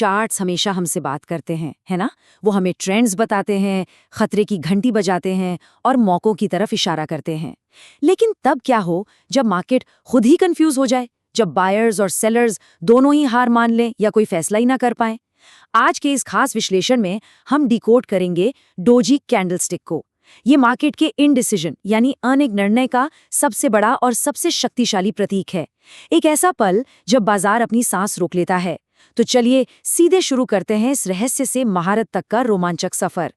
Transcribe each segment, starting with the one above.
Charts हमेशा हमसे बात करते हैं, है ना? वो हमें ट्रेंड्स बताते हैं, खतरे की घंटी बजाते हैं और मौकों की तरफ इशारा करते हैं। लेकिन तब क्या हो जब मार्केट खुद ही कंफ्यूज हो जाए, जब बायर्स और सेलर्स दोनों ही हार मान लें या कोई फैसला ही ना कर पाएं? आज के इस खास विश्लेषण में हम डिकोड करेंगे डोजी कैंडलस्टिक को। ये मार्केट के इनडिसीजन यानी अनेक निर्णय का सबसे बड़ा और सबसे शक्तिशाली प्रतीक है। एक ऐसा पल जब बाजार अपनी सांस रोक लेता है। तो चलिए सीधे शुरू करते हैं इस रहस्य से महारत तक का रोमांचक सफर।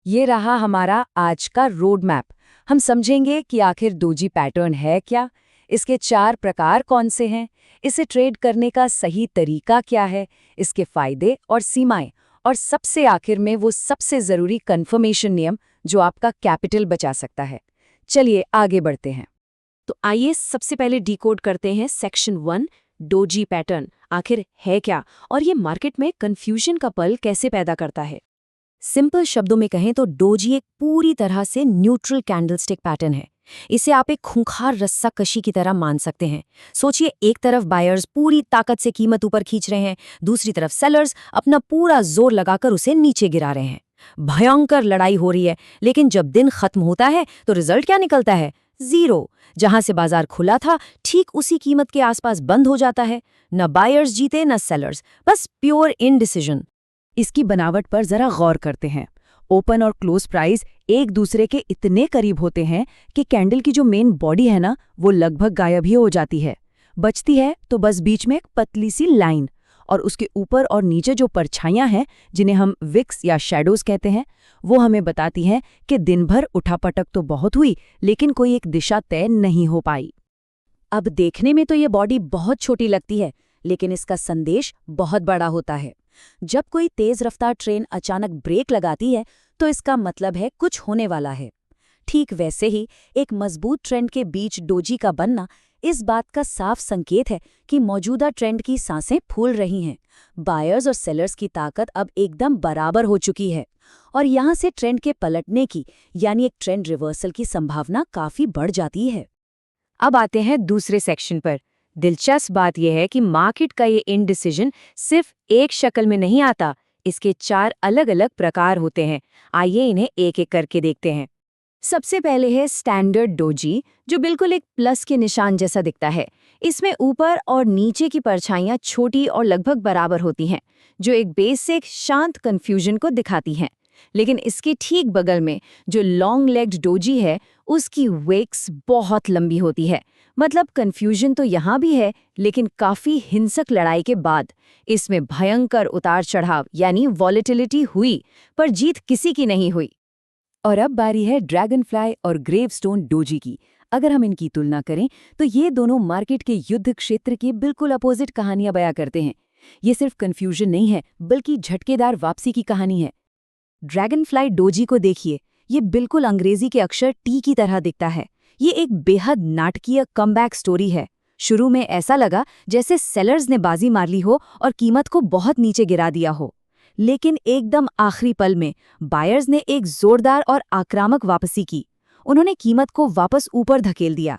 ये रहा हमारा आज का रोड मैप। हम समझेंगे कि आखिर डोजी पैटर्न है क्या, इसके 4 प्रकार कौन से हैं, इसे ट्रेड करने का सही तरीका क्या है, इसके फायदे और सीमाएं, और सबसे आखिर में वो सबसे जरूरी कन्फर्मेशन नियम जो आपका कैपिटल बचा सकता है। चलिए आगे बढ़ते हैं। तो आइए सबसे पहले डिकोड करते हैं सेक्शन 1, डोजी पैटर्न आखिर है क्या और ये मार्केट में कंफ्यूजन का पल कैसे पैदा करता है। सिंपल शब्दों में कहें तो डोजी एक पूरी तरह से न्यूट्रल कैंडलस्टिक पैटर्न है। इसे आप एक खूंखार रस्सा कशी की तरह मान सकते हैं। सोचिए, एक तरफ बायर्स पूरी ताकत से कीमत ऊपर खींच रहे हैं, दूसरी तरफ सेलर्स अपना पूरा जोर लगाकर उसे नीचे गिरा रहे हैं। भयंकर लड़ाई हो रही है, लेकिन जब दिन खत्म होता है तो रिजल्ट क्या निकलता है? जीरो। जहां से बाजार खुला था ठीक उसी कीमत के आसपास बंद हो जाता है। न बायर्स जीते न सेलर्स, बस प्योर इनडिसीजन। इसकी बनावट पर जरा गौर करते हैं। ओपन और क्लोज प्राइस एक दूसरे के इतने करीब होते हैं कि कैंडल की जो मेन बॉडी है ना, वो लगभग गायब ही हो जाती है। बचती है तो बस बीच में एक पतली सी लाइन, और उसके ऊपर और नीचे जो परछाइयां हैं, जिन्हें हम विक्स या शैडोज कहते हैं, वो हमें बताती हैं कि दिन भर उठापटक तो बहुत हुई, लेकिन कोई एक दिशा तय नहीं हो पाई। अब देखने में तो ये बॉडी बहुत छोटी लगती है, लेकिन इसका संदेश बहुत बड़ा होता है। जब कोई तेज रफ्तार ट्रेन अचानक ब्रेक लगाती है तो इसका मतलब है कुछ होने वाला है। ठीक वैसे ही एक मजबूत ट्रेंड के बीच डोजी का बनना इस बात का साफ संकेत है कि मौजूदा ट्रेंड की सांसें फूल रही हैं। बायर्स और सेलर्स की ताकत अब एकदम बराबर हो चुकी है और यहाँ से ट्रेंड के पलटने की यानी एक ट्रेंड रिवर्सल की संभावना काफी बढ़ जाती है। अब आते हैं दूसरे सेक्शन पर। दिलचस्प बात यह है कि मार्केट का ये इनडिसीजन सिर्फ एक शक्ल में नहीं आता, इसके 4 अलग अलग प्रकार होते हैं। आइए इन्हें एक एक करके देखते हैं। सबसे पहले है स्टैंडर्ड डोजी, जो बिल्कुल एक प्लस के निशान जैसा दिखता है। इसमें ऊपर और नीचे की परछाइयां छोटी और लगभग बराबर होती हैं, जो एक बेसिक शांत कंफ्यूजन को दिखाती हैं। लेकिन इसके ठीक बगल में जो लॉन्ग लेग्ड डोजी है, उसकी वेक्स बहुत लंबी होती है। मतलब कंफ्यूजन तो यहाँ भी है, लेकिन काफी हिंसक लड़ाई के बाद इसमें भयंकर उतार चढ़ाव यानी वॉलेटिलिटी हुई, पर जीत किसी की नहीं हुई। और अब बारी है ड्रैगनफ्लाई और ग्रेवस्टोन डोजी की। अगर हम इनकी तुलना करें तो ये दोनों मार्केट के युद्ध क्षेत्र की बिल्कुल अपोजिट कहानियां बयां करते हैं। ये सिर्फ कंफ्यूजन नहीं है, बल्कि झटकेदार वापसी की कहानी है। ड्रैगनफ्लाई डोजी को देखिए, ये बिल्कुल अंग्रेजी के अक्षर टी की तरह दिखता है। ये एक बेहद नाटकीय कमबैक स्टोरी है। शुरू में ऐसा लगा जैसे सेलर्स ने बाजी मार ली हो और कीमत को बहुत नीचे गिरा दिया हो, लेकिन एकदम आखिरी पल में बायर्स ने एक जोरदार और आक्रामक वापसी की। उन्होंने कीमत को वापस ऊपर धकेल दिया।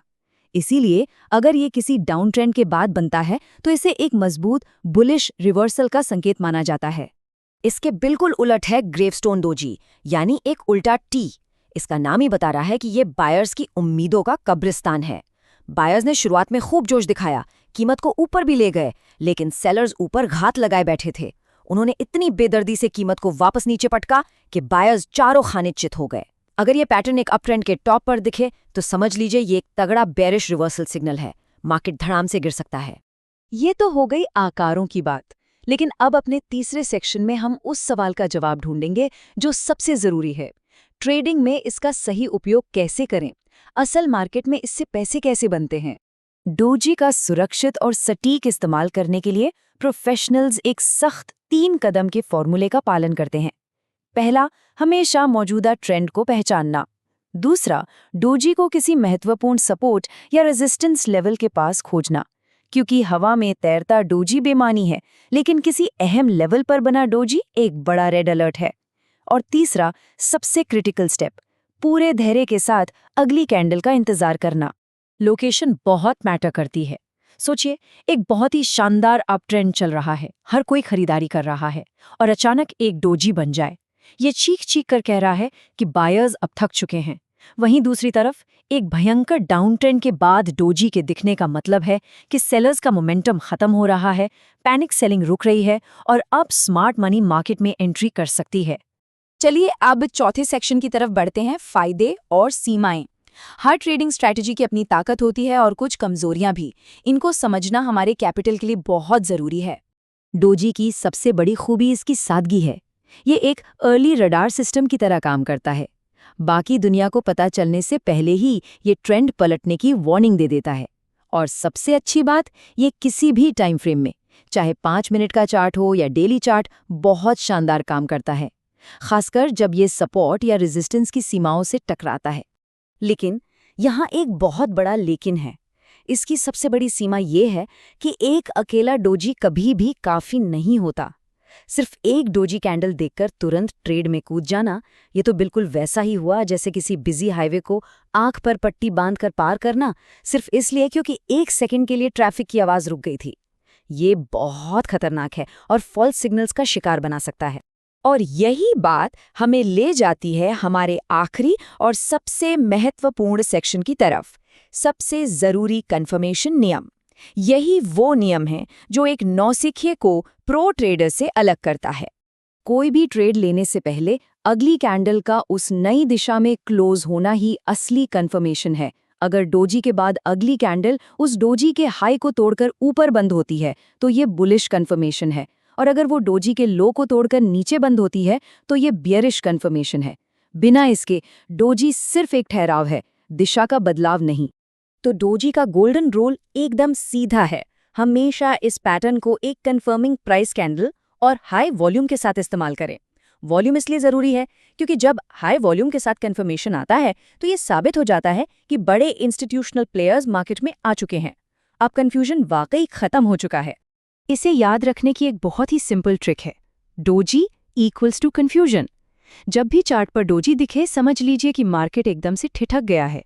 इसीलिए अगर ये किसी डाउन ट्रेंड के बाद बनता है तो इसे एक मजबूत बुलिश रिवर्सल का संकेत माना जाता है। इसके बिल्कुल उलट है ग्रेवस्टोन डोजी, यानी एक उल्टा टी। इसका नाम ही बता रहा है कि ये बायर्स की उम्मीदों का कब्रिस्तान है। बायर्स ने शुरुआत में खूब जोश दिखाया, कीमत को ऊपर भी ले गए, लेकिन सेलर्स ऊपर घात लगाए बैठे थे। उन्होंने इतनी बेदर्दी से कीमत को वापस नीचे पटका कि बायर्स चारों खाने चित हो गए। अगर ये पैटर्न एक अप ट्रेंड के टॉप पर दिखे तो समझ लीजिए ये एक तगड़ा बेरिश रिवर्सल सिग्नल है। मार्केट धड़ाम से गिर सकता है। ये तो हो गई आकारों की बात, लेकिन अब अपने तीसरे सेक्शन में हम उस सवाल का जवाब ढूंढेंगे जो सबसे जरूरी है। ट्रेडिंग में इसका सही उपयोग कैसे करें? असल मार्केट में इससे पैसे कैसे बनते हैं? डोजी का सुरक्षित और सटीक इस्तेमाल करने के लिए प्रोफेशनल्स एक सख्त 3 कदम के फॉर्मूले का पालन करते हैं। पहला, हमेशा मौजूदा ट्रेंड को पहचानना। दूसरा, डोजी को किसी महत्वपूर्ण सपोर्ट या रेजिस्टेंस लेवल के पास खोजना, क्योंकि हवा में तैरता डोजी बेमानी है, लेकिन किसी अहम लेवल पर बना डोजी एक बड़ा रेड अलर्ट है। और तीसरा, सबसे क्रिटिकल स्टेप, पूरे धैर्य के साथ अगली कैंडल का इंतजार करना। लोकेशन बहुत मैटर करती है। सोचिए, एक बहुत ही शानदार अप ट्रेंड चल रहा है, हर कोई खरीदारी कर रहा है, और अचानक एक डोजी बन जाए। ये चीख चीख कर कह रहा है कि बायर्स अब थक चुके हैं। वहीं दूसरी तरफ एक भयंकर डाउन ट्रेंड के बाद डोजी के दिखने का मतलब है कि सेलर्स का मोमेंटम खत्म हो रहा है, पैनिक सेलिंग रुक रही है और अब स्मार्ट मनी मार्केट में एंट्री कर सकती है। चलिए अब चौथे सेक्शन की तरफ बढ़ते हैं, फायदे और सीमाएं। हर ट्रेडिंग स्ट्रैटेजी की अपनी ताकत होती है और कुछ कमजोरियां भी। इनको समझना हमारे कैपिटल के लिए बहुत जरूरी है। डोजी की सबसे बड़ी खूबी इसकी सादगी है। ये एक अर्ली रडार सिस्टम की तरह काम करता है। बाकी दुनिया को पता चलने से पहले ही ये ट्रेंड पलटने की वार्निंग दे देता है। और सबसे अच्छी बात, ये किसी भी टाइम फ्रेम में, चाहे 5 मिनट का चार्ट हो या डेली चार्ट, बहुत शानदार काम करता है, खासकर जब ये सपोर्ट या रेजिस्टेंस की सीमाओं से टकराता है। लेकिन यहाँ एक बहुत बड़ा लेकिन है। इसकी सबसे बड़ी सीमा ये है कि एक अकेला डोजी कभी भी काफी नहीं होता। सिर्फ एक डोजी कैंडल देखकर तुरंत ट्रेड में कूद जाना, ये तो बिल्कुल वैसा ही हुआ जैसे किसी बिजी हाईवे को आंख पर पट्टी बांधकर पार करना, सिर्फ इसलिए क्योंकि 1 सेकंड के लिए ट्रैफिक की आवाज रुक गई थी। ये बहुत खतरनाक है और फॉल्स सिग्नल्स का शिकार बना सकता है। और यही बात हमें ले जाती है हमारे आखिरी और सबसे महत्वपूर्ण सेक्शन की तरफ, सबसे जरूरी कंफर्मेशन नियम। यही वो नियम है जो एक नौसिखिए को प्रो ट्रेडर से अलग करता है। कोई भी ट्रेड लेने से पहले अगली कैंडल का उस नई दिशा में क्लोज होना ही असली कंफर्मेशन है। अगर डोजी के बाद अगली कैंडल उस डोजी के हाई को तोड़कर ऊपर बंद होती है तो ये बुलिश कंफर्मेशन है, और अगर वो डोजी के लो को तोड़कर नीचे बंद होती है तो ये बियरिश कंफर्मेशन है। बिना इसके डोजी सिर्फ एक ठहराव है, दिशा का बदलाव नहीं। तो डोजी का गोल्डन रूल एकदम सीधा है। हमेशा इस पैटर्न को एक कंफर्मिंग प्राइस कैंडल और हाई वॉल्यूम के साथ इस्तेमाल करें। वॉल्यूम इसलिए जरूरी है क्योंकि जब हाई वॉल्यूम के साथ कंफर्मेशन आता है तो ये साबित हो जाता है कि बड़े इंस्टीट्यूशनल प्लेयर्स मार्केट में आ चुके हैं। अब कंफ्यूजन वाकई खत्म हो चुका है। इसे याद रखने की एक बहुत ही सिंपल ट्रिक है, डोजी इक्वल्स टू कंफ्यूजन। जब भी चार्ट पर डोजी दिखे, समझ लीजिए कि मार्केट एकदम से ठिठक गया है।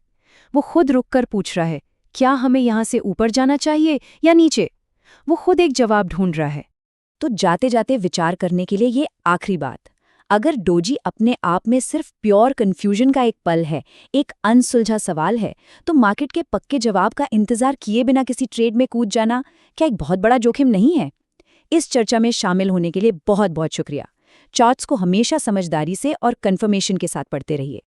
वो खुद रुककर पूछ रहा है, क्या हमें यहाँ से ऊपर जाना चाहिए या नीचे? वो खुद एक जवाब ढूंढ रहा है। तो जाते जाते विचार करने के लिए ये आखिरी बात, अगर डोजी अपने आप में सिर्फ प्योर कंफ्यूजन का एक पल है, एक अनसुलझा सवाल है, तो मार्केट के पक्के जवाब का इंतजार किए बिना किसी ट्रेड में कूद जाना क्या एक बहुत बड़ा जोखिम नहीं है? इस चर्चा में शामिल होने के लिए बहुत बहुत शुक्रिया। चार्ट्स को हमेशा समझदारी से और कंफर्मेशन के साथ पढ़ते रहिए।